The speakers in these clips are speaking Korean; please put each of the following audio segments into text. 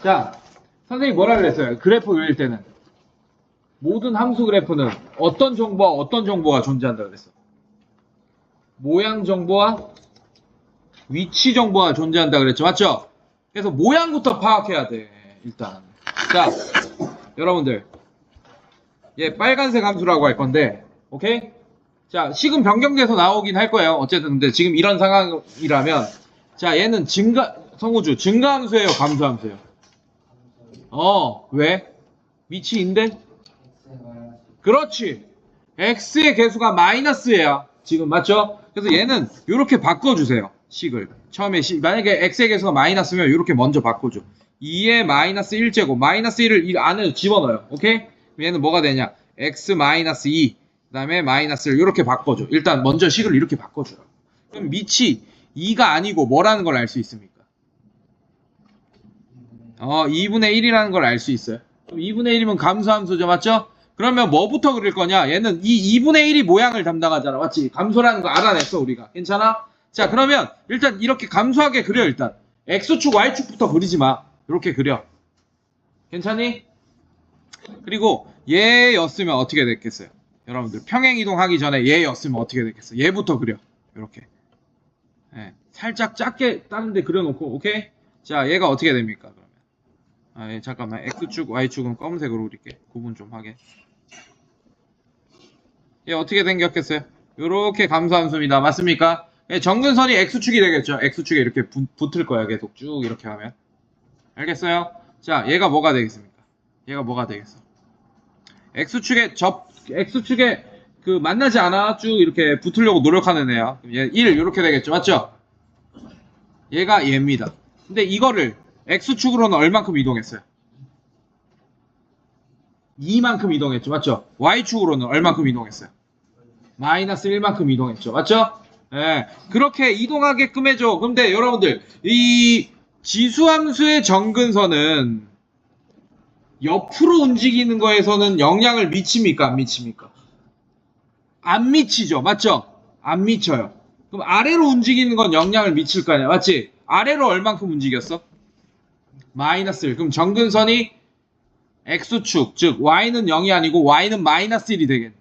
자, 선생님이 뭐라 그랬어요? 그래프 그릴 때는 모든 함수 그래프는 어떤 정보가 존재한다 그랬어? 모양 정보와 위치 정보가 존재한다 그랬죠, 맞죠? 그래서 모양부터 파악해야 돼, 일단. 자, 여러분들, 얘 빨간색 함수라고 할 건데, 오케이? 자, 식은 변경돼서 나오긴 할 거예요. 어쨌든 근데 지금 이런 상황이라면, 자, 얘는 성우주 증가함수예요, 감소함수예요? 왜? 위치인데? 그렇지. x의 개수가 마이너스예요. 지금 맞죠? 그래서 얘는 이렇게 바꿔주세요. 식을. 처음에 만약에 x의 개수가 마이너스면 이렇게 먼저 바꿔줘. 2의 마이너스 1제곱 마이너스 1을 이 안에 집어넣어요. 오케이? 얘는 뭐가 되냐? x 마이너스 2 그 다음에 마이너스를 이렇게 바꿔줘. 일단 먼저 식을 이렇게 바꿔줘요. 그럼 밑이 2가 아니고 뭐라는 걸 알 수 있습니까? 2분의 1이라는 걸 알 수 있어요. 그럼 2분의 1이면 감소함수죠. 맞죠? 그러면 뭐부터 그릴 거냐? 얘는 이 2분의 1이 모양을 담당하잖아. 맞지? 감소라는 거 알아냈어, 우리가. 괜찮아? 자, 그러면 일단 이렇게 감소하게 그려, 일단. X축, Y축부터 그리지 마. 이렇게 그려. 괜찮니? 그리고 얘였으면 어떻게 됐겠어요? 여러분들, 평행이동하기 전에 얘였으면 어떻게 됐겠어요? 얘부터 그려. 이렇게. 네, 살짝 작게 다른 데 그려놓고, 오케이? 자, 얘가 어떻게 됩니까? 그러면. 예, 잠깐만. X축, Y축은 검은색으로 그릴게. 구분 좀 하게. 얘 어떻게 생겼겠어요? 요렇게 감소함수입니다. 맞습니까? 예, 정근선이 X축이 되겠죠. X축에 이렇게 붙을 거야. 계속 쭉 이렇게 하면. 알겠어요? 자, 얘가 뭐가 되겠습니까? 얘가 뭐가 되겠어? X축에 그 만나지 않아. 쭉 이렇게 붙으려고 노력하는 애야. 얘 1 이렇게 되겠죠. 맞죠? 얘가 얘입니다. 근데 이거를 X축으로는 얼만큼 이동했어요? 2만큼 이동했죠. 맞죠? Y축으로는 얼만큼 이동했어요? 마이너스 1만큼 이동했죠. 맞죠? 예, 그렇게 이동하게끔 해줘. 근데 여러분들, 이 지수함수의 정근선은 옆으로 움직이는 거에서는 영향을 미칩니까? 안 미칩니까? 안 미치죠. 맞죠? 안 미쳐요. 그럼 아래로 움직이는 건 영향을 미칠 거 아니야. 맞지? 아래로 얼만큼 움직였어? 마이너스 1. 그럼 정근선이 X축, 즉 Y는 0이 아니고 Y는 마이너스 1이 되겠네.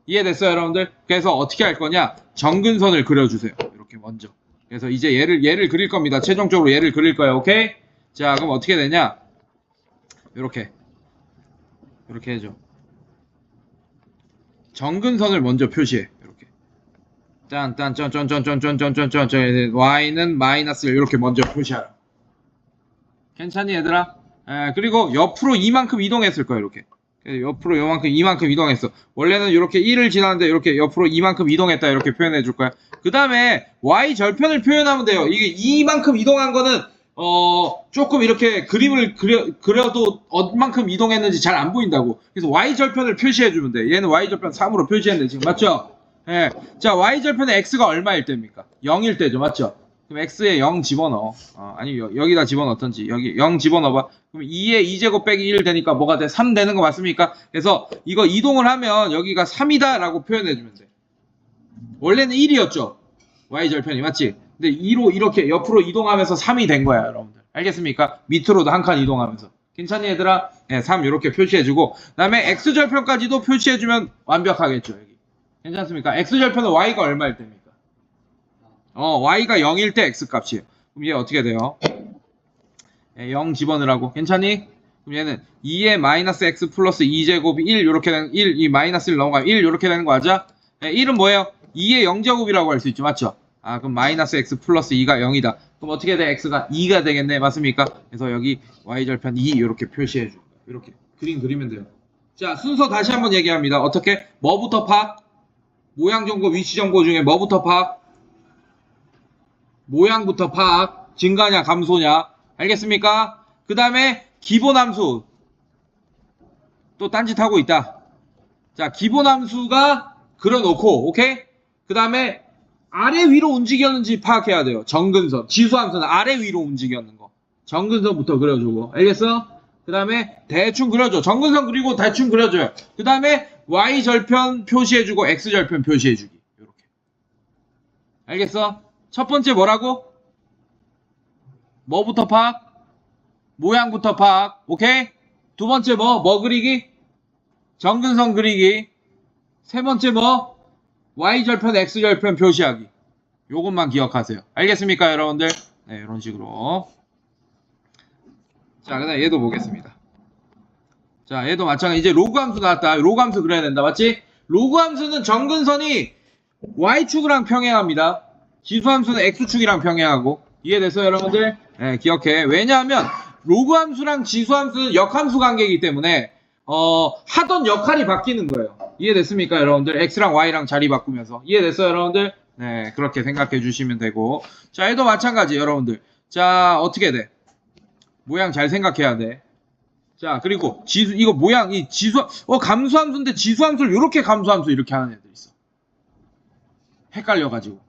이해됐어요, 여러분들? 그래서 어떻게 할 거냐? 정근선을 그려주세요. 이렇게 먼저. 그래서 이제 얘를 그릴 겁니다. 최종적으로 얘를 그릴 거예요. 오케이? 자, 그럼 어떻게 되냐? 이렇게 해줘. 정근선을 먼저 표시해. 이렇게. 짠, Y는 마이너스 1 이렇게 먼저 표시하라. 괜찮니, 얘들아? 그리고 옆으로 이만큼 이동했을 거야, 이렇게. 옆으로 이만큼 이동했어. 원래는 이렇게 1을 지나는데 이렇게 옆으로 이만큼 이동했다 이렇게 표현해 줄 거야. 그 다음에 y 절편을 표현하면 돼요. 이게 이만큼 이동한 거는 조금 이렇게 그림을 그려도 얼만큼 이동했는지 잘 안 보인다고. 그래서 y 절편을 표시해 주면 돼. 얘는 y 절편 3으로 표시했는데 지금 맞죠? 예. 자, y 절편의 x가 얼마일 때입니까? 0일 때죠. 맞죠? 그럼 x에 0 집어넣어. 아니 여기다 집어넣던지 여기 0 집어넣어봐. 그럼 2에 2제곱 빼기 1 되니까 뭐가 돼? 3 되는 거 맞습니까? 그래서 이거 이동을 하면 여기가 3이다 라고 표현해주면 돼. 원래는 1이었죠. y절편이 맞지? 근데 2로 이렇게 옆으로 이동하면서 3이 된 거야 여러분들. 알겠습니까? 밑으로도 한 칸 이동하면서. 괜찮니 얘들아? 네, 3 이렇게 표시해주고 그 다음에 x절편까지도 표시해주면 완벽하겠죠. 여기. 괜찮습니까? x절편은 y가 얼마일 때입니까? y가 0일 때 x값이에요. 그럼 얘 어떻게 돼요? 0 집어넣으라고. 괜찮니? 그럼 얘는 2의 마이너스 x 플러스 2제곱이 1 이렇게 되는 1, 이 마이너스 1 넘어가면 1 이렇게 되는 거 맞아? 1은 뭐예요? 2의 0제곱이라고 할 수 있죠. 맞죠? 그럼 마이너스 x 플러스 2가 0이다. 그럼 어떻게 돼? x가 2가 되겠네. 맞습니까? 그래서 여기 y절편 2 이렇게 표시해 줘. 이렇게 그림 그리면 돼요. 자, 순서 다시 한번 얘기합니다. 어떻게? 뭐부터 파? 모양 정보, 위치 정보 중에 뭐부터 파? 모양부터 파악, 증가냐 감소냐. 알겠습니까? 그 다음에 기본함수. 또 딴짓하고 있다. 자, 기본함수가 그려놓고 오케이? 그 다음에 아래 위로 움직였는지 파악해야 돼요. 정근선. 지수함수는 아래 위로 움직였는 거. 정근선부터 그려주고. 알겠어? 그 다음에 대충 그려줘. 정근선 그리고 대충 그려줘요. 그 다음에 y절편 표시해주고 x절편 표시해주기. 이렇게. 알겠어? 첫 번째 뭐라고? 뭐부터 파악? 모양부터 파악. 오케이? 두 번째 뭐 그리기? 정근선 그리기. 세 번째 Y절편, X절편 표시하기. 요것만 기억하세요. 알겠습니까, 여러분들? 네, 이런 식으로. 자, 그 다음에 얘도 보겠습니다. 자, 얘도 마찬가지. 이제 로그 함수 나왔다. 로그 함수 그려야 된다. 맞지? 로그 함수는 정근선이 Y축이랑 평행합니다. 지수 함수는 X축이랑 평행하고. 이해됐어요, 여러분들? 네, 기억해. 왜냐하면 로그 함수랑 지수 함수는 역함수 관계이기 때문에 하던 역할이 바뀌는 거예요. 이해됐습니까, 여러분들? X랑 Y랑 자리 바꾸면서. 이해됐어요, 여러분들? 네, 그렇게 생각해 주시면 되고. 자, 얘도 마찬가지, 여러분들. 자, 어떻게 돼? 모양 잘 생각해야 돼. 자, 그리고 지수, 이거 모양, 이 지수, 감수함수인데 지수함수를 이렇게 감수함수 이렇게 하는 애들 있어. 헷갈려가지고.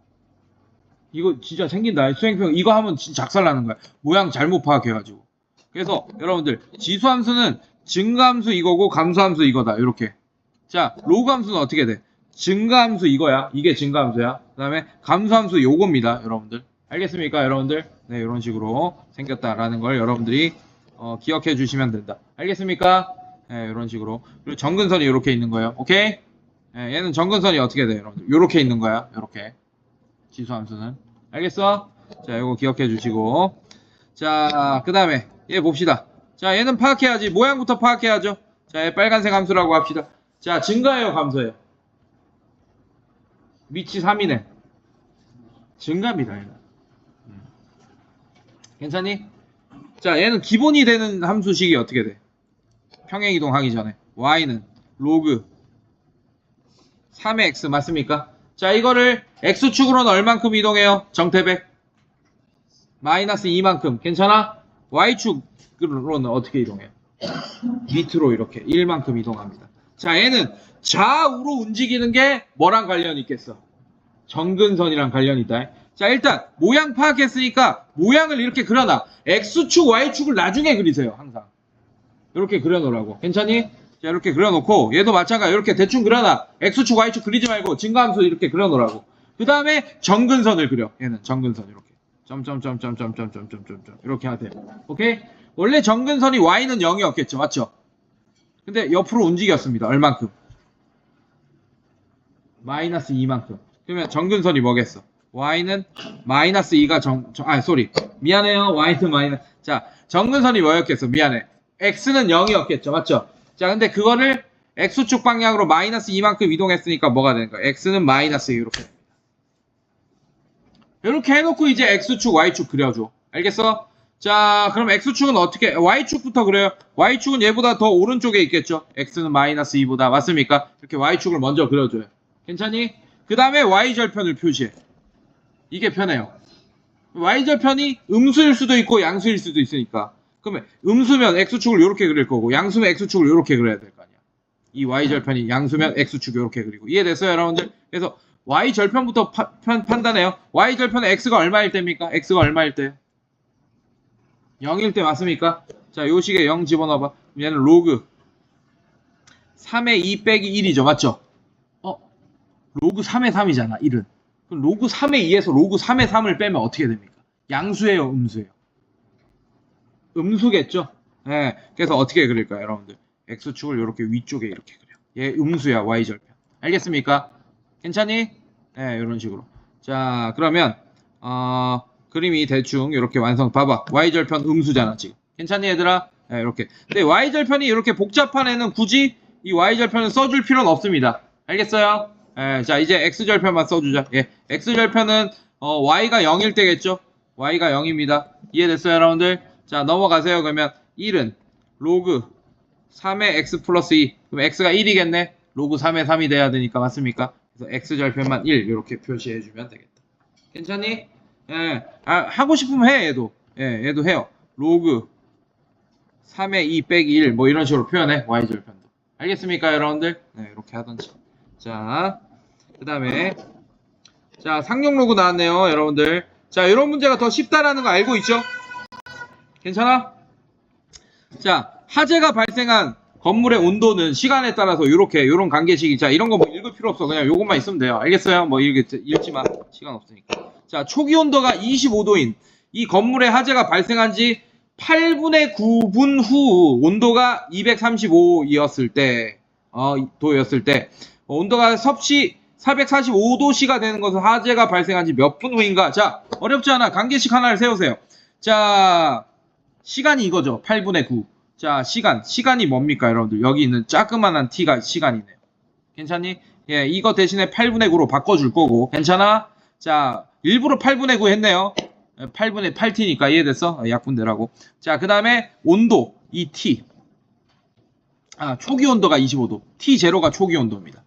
이거 진짜 생긴다. 수행평, 이거 하면 진짜 작살나는 거야. 모양 잘못 파악해가지고. 그래서 여러분들, 지수함수는 증가함수 이거고 감수함수 이거다. 이렇게. 자, 로그함수는 어떻게 돼? 증가함수 이거야. 이게 증가함수야. 그 다음에 감수함수 요겁니다. 여러분들. 알겠습니까, 여러분들? 네, 이런 식으로 생겼다라는 걸 여러분들이 기억해 주시면 된다. 알겠습니까? 네, 이런 식으로. 그리고 정근선이 이렇게 있는 거예요. 오케이? 네, 얘는 정근선이 어떻게 돼요, 여러분들? 이렇게 있는 거야. 이렇게. 지수함수는. 알겠어? 자, 이거 기억해 주시고. 자, 그 다음에 얘 봅시다. 자, 얘는 파악해야지. 모양부터 파악해야죠. 자, 얘 빨간색 함수라고 합시다. 자, 증가예요, 감소예요? 위치 3이네. 증가입니다, 얘는. 괜찮니? 자, 얘는 기본이 되는 함수식이 어떻게 돼? 평행이동하기 전에. Y는 로그 3의 X 맞습니까? 자, 이거를 X축으로는 얼만큼 이동해요? 정태백? 마이너스 2만큼. 괜찮아? Y축으로는 어떻게 이동해요? 밑으로 이렇게 1만큼 이동합니다. 자, 얘는 좌우로 움직이는 게 뭐랑 관련이 있겠어? 정근선이랑 관련이 있다. 자, 일단 모양 파악했으니까 모양을 이렇게 그려놔. X축, Y축을 나중에 그리세요. 항상. 이렇게 그려놓으라고. 괜찮니? 자, 이렇게 그려놓고 얘도 마찬가지 이렇게 대충 그려놔. X축, Y축 그리지 말고 증가함수 이렇게 그려놓으라고. 그 다음에 정근선을 그려. 얘는 정근선 이렇게. 점점점점점점점점점 이렇게 하세요. 오케이? 원래 정근선이 Y는 0이었겠죠. 맞죠? 근데 옆으로 움직였습니다. 얼만큼? 마이너스 2만큼. 그러면 정근선이 뭐겠어? Y는 마이너스 2가 미안해요. Y는 마이너스. 자, 정근선이 뭐였겠어? 미안해. X는 0이었겠죠. 맞죠? 자, 근데 그거를 X축 방향으로 마이너스 2만큼 이동했으니까 뭐가 되는 거야? X는 마이너스 2 이렇게. 이렇게 해놓고 이제 X축, Y축 그려줘. 알겠어? 자, 그럼 X축은 어떻게, Y축부터 그려요. Y축은 얘보다 더 오른쪽에 있겠죠. X는 마이너스 2보다. 맞습니까? 이렇게 Y축을 먼저 그려줘요. 괜찮니? 그 다음에 Y절편을 표시해. 이게 편해요. Y절편이 음수일 수도 있고 양수일 수도 있으니까. 그러면 음수면 X축을 이렇게 그릴 거고 양수면 X축을 이렇게 그려야 될 거 아니야. 이 Y절편이 양수면 X축 이렇게 그리고. 이해됐어요, 여러분들? 그래서 Y절편부터 판단해요. Y절편은 X가 얼마일 때입니까? X가 얼마일 때? 0일 때 맞습니까? 자, 요 식에 0 집어넣어봐. 얘는 로그 3의 2 빼기 1이죠. 맞죠? 로그 3의 3이잖아, 1은. 그럼 로그 3의 2에서 로그 3의 3을 빼면 어떻게 됩니까? 양수예요, 음수예요? 음수겠죠? 네, 그래서 어떻게 그릴까요, 여러분들? X축을 이렇게 위쪽에 이렇게 그려. 얘 음수야, Y절편. 알겠습니까? 괜찮니? 네, 이런 식으로. 자, 그러면 그림이 대충 이렇게 완성. 봐봐. Y절편 음수잖아, 지금. 괜찮니, 얘들아? 네, 이렇게. 근데 Y절편이 이렇게 복잡한 애는 굳이 이 Y절편을 써줄 필요는 없습니다. 알겠어요? 예, 자, 이제 X절편만 써주자. 예, X절편은 Y가 0일 때겠죠? Y가 0입니다. 이해됐어요, 여러분들? 자, 넘어가세요. 그러면 1은 로그 3의 X 플러스 2. 그럼 X가 1이겠네? 로그 3의 3이 돼야 되니까, 맞습니까? 그래서 X절편만 1 이렇게 표시해주면 되겠다. 괜찮니? 예, 하고 싶으면 해, 얘도. 예, 얘도 해요. 로그 3의 2 빼기 1 뭐 이런 식으로 표현해, Y절편도. 알겠습니까, 여러분들? 네, 이렇게 하던지. 자, 그 다음에 자, 상용 로그 나왔네요, 여러분들. 자, 이런 문제가 더 쉽다라는 거 알고 있죠? 괜찮아? 자, 화재가 발생한 건물의 온도는 시간에 따라서 요런 관계식이. 자, 이런 거 뭐 읽을 필요 없어. 그냥 요것만 있으면 돼요. 알겠어요? 뭐 읽지 마. 시간 없으니까. 자, 초기 온도가 25도인 이 건물에 화재가 발생한 지 8분의 9분 후 온도가 235이었을 때, 도였을 때, 온도가 섭씨 445도씨가 되는 것은 화재가 발생한 지 몇 분 후인가? 자, 어렵지 않아. 관계식 하나를 세우세요. 자, 시간이 이거죠. 8분의 9. 자, 시간이 뭡니까, 여러분들? 여기 있는 자그만한 t가 시간이네요. 괜찮니? 예, 이거 대신에 8분의 9로 바꿔줄 거고. 괜찮아? 자, 일부러 8분의 9 했네요. 8분의 8t니까 이해됐어? 약분되라고. 자, 그 다음에 온도, 이 t. 초기 온도가 25도. T0가 초기 온도입니다.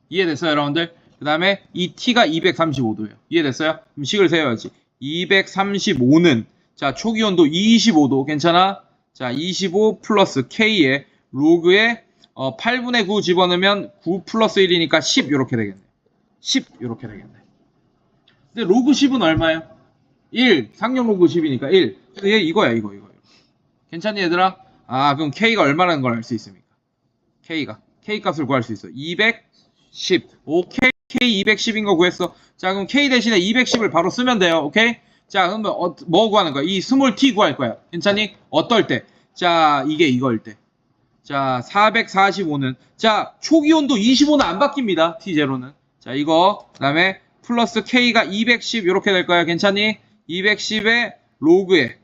이해됐어요, 여러분들? 그 다음에 이 t가 235도예요. 이해됐어요? 그럼 식을 세워야지. 235는, 자, 초기 온도 25도. 괜찮아? 자, 25 플러스 k에 로그에 8분의 9 집어넣으면 9 플러스 1이니까 10 이렇게 되겠네. 10 이렇게 되겠네. 근데 로그 10은 얼마예요? 1. 상용 로그 10이니까 1. 얘 이거야, 이거. 괜찮니, 얘들아? 그럼 k가 얼마라는 걸 알 수 있습니까? k 값을 구할 수 있어. 210. 오케이. k 210인 거 구했어. 자, 그럼 k 대신에 210을 바로 쓰면 돼요. 오케이? 자, 그러면 뭐 구하는 거야? 이 스몰 t 구할 거야. 괜찮니? 어떨 때? 자, 이게 이거일 때. 자, 445는, 자, 초기 온도 25는 안 바뀝니다. T0는. 자, 이거. 그 다음에 플러스 K가 210 이렇게 될 거야. 괜찮니? 210에 로그에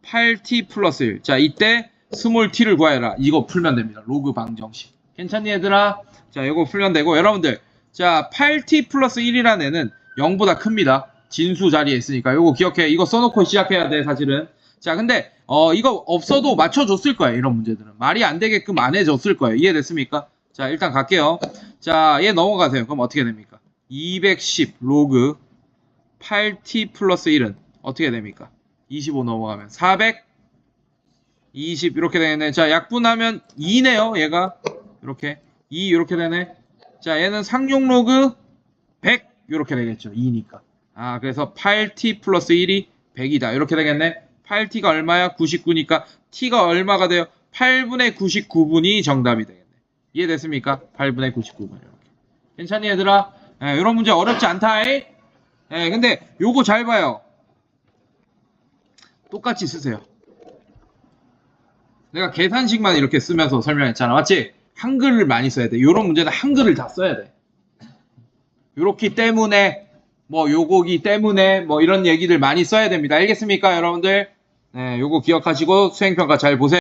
8T 플러스 1. 자, 이때 스몰 t를 구하여라. 이거 풀면 됩니다. 로그 방정식. 괜찮니, 얘들아? 자, 이거 풀면 되고, 여러분들. 자, 8T 플러스 1이라는 애는 0보다 큽니다. 진수 자리에 있으니까. 이거 기억해. 이거 써놓고 시작해야 돼, 사실은. 자, 근데 이거 없어도 맞춰줬을 거예요. 이런 문제들은 말이 안 되게끔 안 해줬을 거예요. 이해됐습니까? 자, 일단 갈게요. 자, 얘 넘어가세요. 그럼 어떻게 됩니까? 210 로그 8t 플러스 1은 어떻게 됩니까? 25 넘어가면 420 이렇게 되네. 자, 약분하면 2네요. 얘가 이렇게 2 이렇게 되네. 자, 얘는 상용 로그 100 이렇게 되겠죠. 2니까. 그래서 8t 플러스 1이 100이다. 이렇게 되겠네. 8t가 얼마야? 99니까 t가 얼마가 돼요? 8분의 99분이 정답이 되겠네. 이해됐습니까? 8분의 99분 이렇게. 괜찮니, 얘들아? 이런 문제 어렵지 않다. 근데 요거 잘 봐요. 똑같이 쓰세요. 내가 계산식만 이렇게 쓰면서 설명했잖아. 맞지? 한글을 많이 써야 돼. 요런 문제는 한글을 다 써야 돼. 요렇기 때문에 요거기 때문에 이런 얘기들 많이 써야 됩니다. 알겠습니까, 여러분들? 요거 기억하시고 수행평가 잘 보세요.